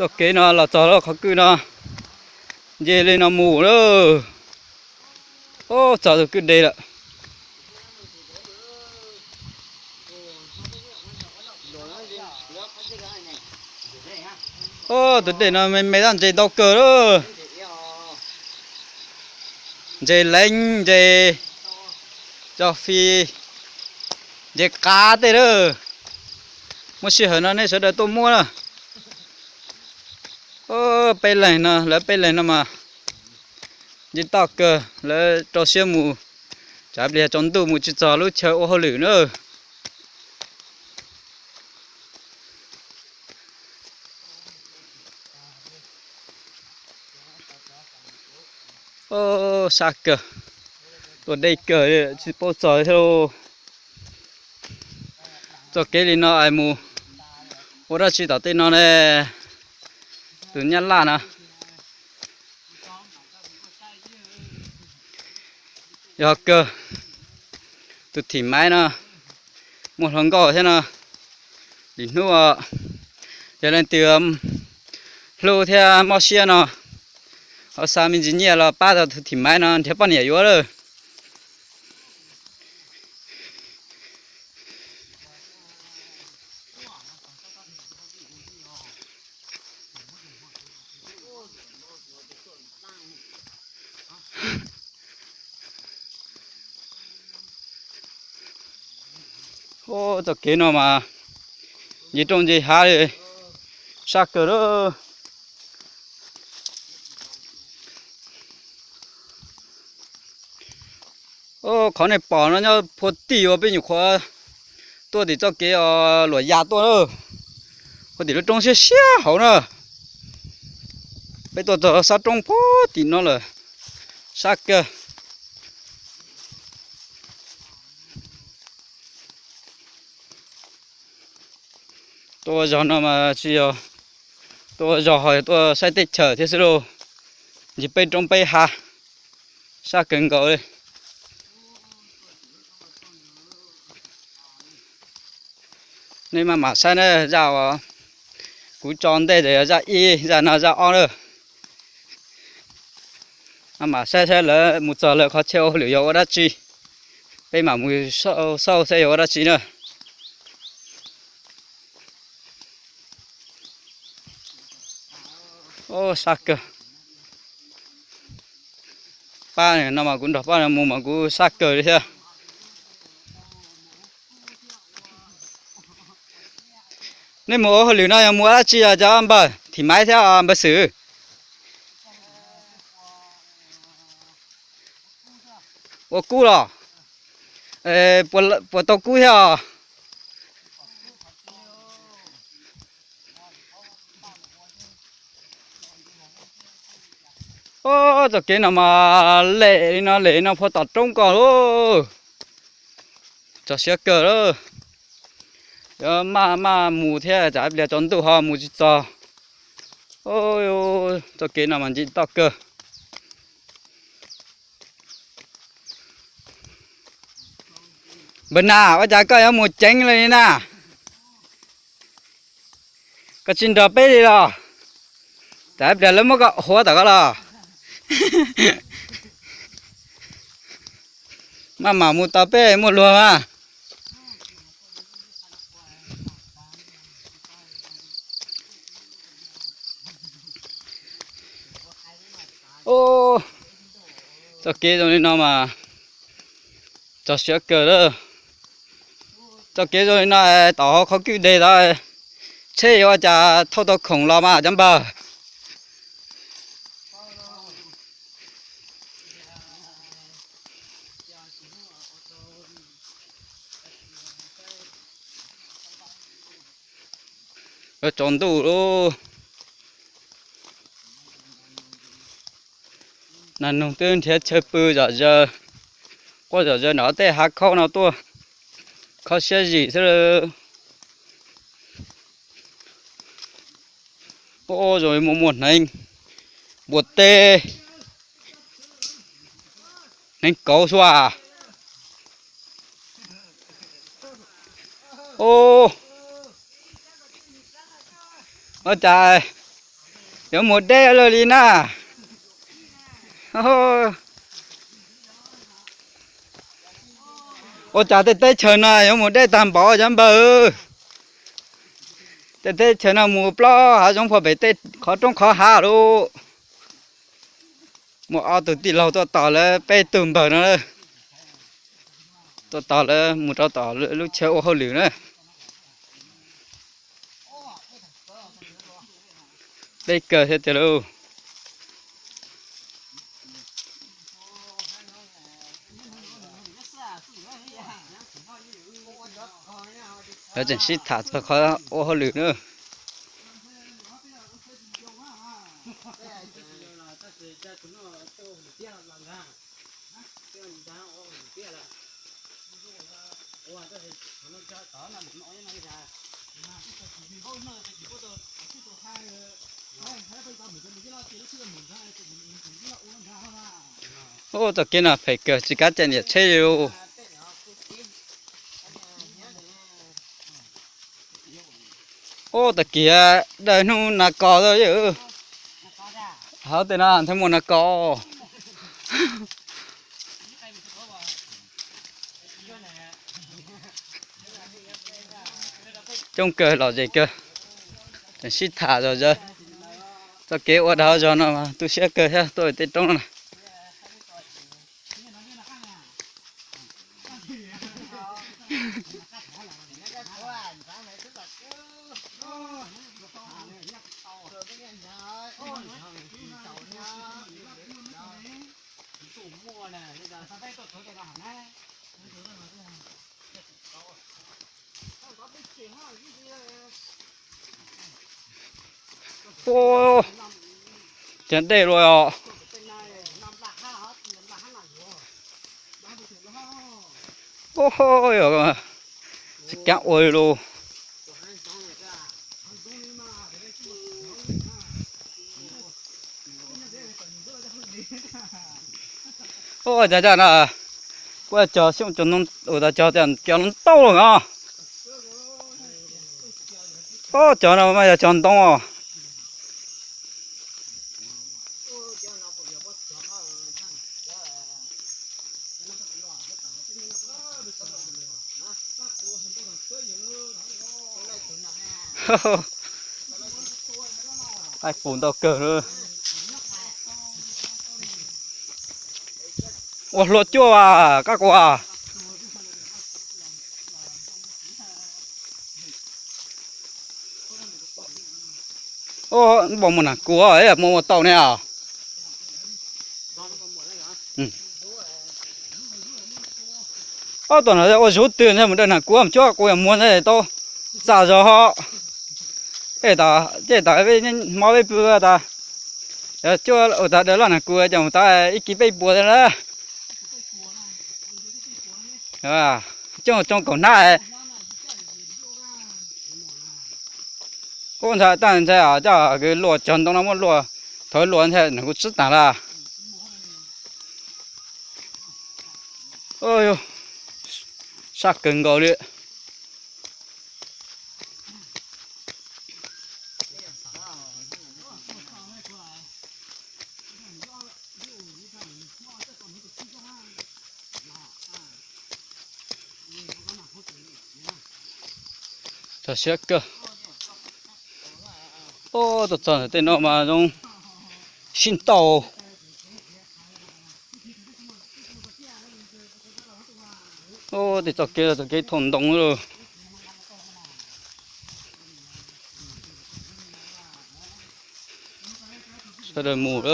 cho kế nó là cho nó khó cứ nó dê lên nó mù nữa ô cho được cứ đây là ô từ đây nó mấy thằng dê đau cờ đó dê lanh dê cho phi dê cá thế đó mua xí hở nó này sẽ đợi tôi mua nè ô bên này nè lấy bên này nè mà dê đau cờ lấy cho xe mù chả bây giờ chọn tủ mù chỉ cho lúc chờ ô hồ lử nữa ô sạc cờ tôi đây cờ chỉ bao giờ theo cho cái gì nó ai mù ô ra chỉ tao tên nó này từ nhát là nè giờ cờ từ thì máy nè một thằng cò thế nè đi nữa giờ lên từ lô theo mò xe nè ở xa mình chỉ nhẹ là ba giờ thì máy nè theo bao nhiêu rồi ô cho cái nó mà gì trong gì hả đi sạc cờ đó ô khó này bỏ nó nhá phốt tì vào bên nhiều khó tôi thì cho cái lúa già tôi nữa có thì nó trông xe xe hậu nữa bây tôi sao trông phốt thì nó là sạc cờ tôi giờ nó mà chỉ tôi giờ hỏi tôi sai tết chờ thế rồi chỉ bên trong bay hà sạc cứng cỡ đây nên mà sai này ra cú tròn đây để ra y ra nó ra on nữa mà sai là một giờ là khó treo liệu dầu đã chi bây mà mùi sau sẽ dầu đã chi nữa ô sạc cờ ba này nó mà cũng đọc ba là mù mà cũng sạc cờ đi theo nên mua hồi nào mua đã chi là cho anh bà thì máy theo bà xử ô cú rồi bộ tàu cú theo ô cho cái nào mà lệ nó phải tọt trong cỏ luôn cho xe cờ đó giờ mà mù thế chả bây giờ chọn tụ họ mù chỉ cho ôi cho cái nào mà chỉ tọt cờ bên nào ở chả có một chén lên nè cái chuyện đó bé đi rồi chả bây giờ lấy một cái hoa tao rồi mà mua tao bé mua luôn à ô cho kia rồi nó mà cho sữa cờ đó cho kia rồi nó tao khó cứu đây đó chế vào chả thâu tao khổng lồ mà chấm bờ rồi tròn tủ luôn là nông dân thiệt chơi bự giờ qua giờ nó tê hạt khâu nào tua khó xe gì thế là ô rồi một này bột tê nên cấu xoa ô trời 有冇得了哩呐？哦，我家在在城啊，有冇得担保咱bờ？在城啊，冇包，还种破被在考中考下喽。冇熬到地老多打了，被冻爆了。多打了，冇找打了，路车我好溜呢。đây cờ hết rồi. Ở trên xí thả cho khó ô hơi lửa nữa. Ô, tao kia là phải cờ chỉ cá chân nhiệt chơi luôn. Ô, tao kia đời nu là cò rồi chứ. Hảo tên là thêm một là cò. Trong cờ là gì cơ? Chẳng xít thả rồi giờ. Tao kéo ở đó cho nó mà tôi sẽ cờ theo tôi tên trong này. Ô, chẳng đây rồi ạ. Ôi ôi, chỉ cá ôi luôn. Ôi chà chà nè, qua cho xong cho nó ở đó cho tiền kéo nó to rồi à. Ô cho nó mà cho nó to à. Ai phun tao cờ nữa. Ủa lột chua à, các cô à. Ô, bỏ một nè, cua ấy, mua một tàu này à. Ừ. Ô, tuần này, ô, rút tiền cho một đơn là cua làm cho, cô muốn này to. Giả cho họ. Ê ta, với máu với bữa ta. Cho ở ta đó là cua chồng ta ít ký bay bùa đó. À, trong cổ nai. Con trai tan trai à, cho cái lúa tròn đông lắm lúa, thôi lúa thế nó cũng rất nặng là. Ôi, sắc cứng gò đi. Cho xếp cơ. Ô, tôi chọn tên nó mà trong xin tàu. Ô, thì cho cái thùng đông rồi. Sau đó mù đó,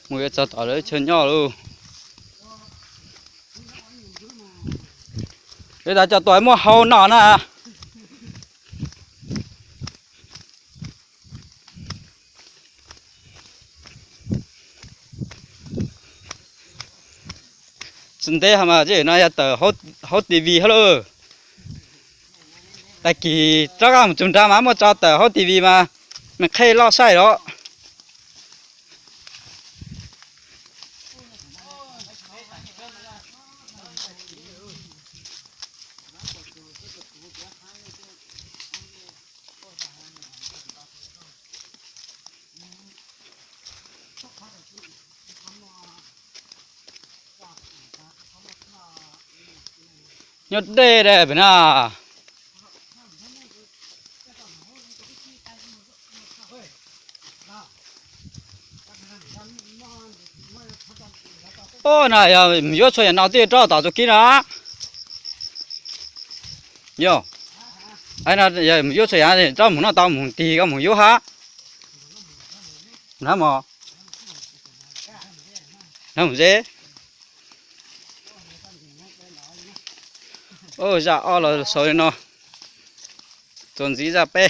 mù cái chặt ở đấy chân nhỏ luôn. Bây giờ cho tôi mua hầu nọ nè. Xin thế hả chứ nó tờ hot TV hello. Tại kỳ cho các chúng ta mà cho tờ hot TV mà mình khai lo sai đó. nhốt đê đây bên nào ô này giờ nhớ chuyện nào thì cho tao cho kỹ đó nhớ anh là giờ nhớ chuyện thì cho muốn nó tao muốn tì cái muốn nhớ hả nè mà nè muốn gì ô dạ ô là sôi nó tuần gì ra pe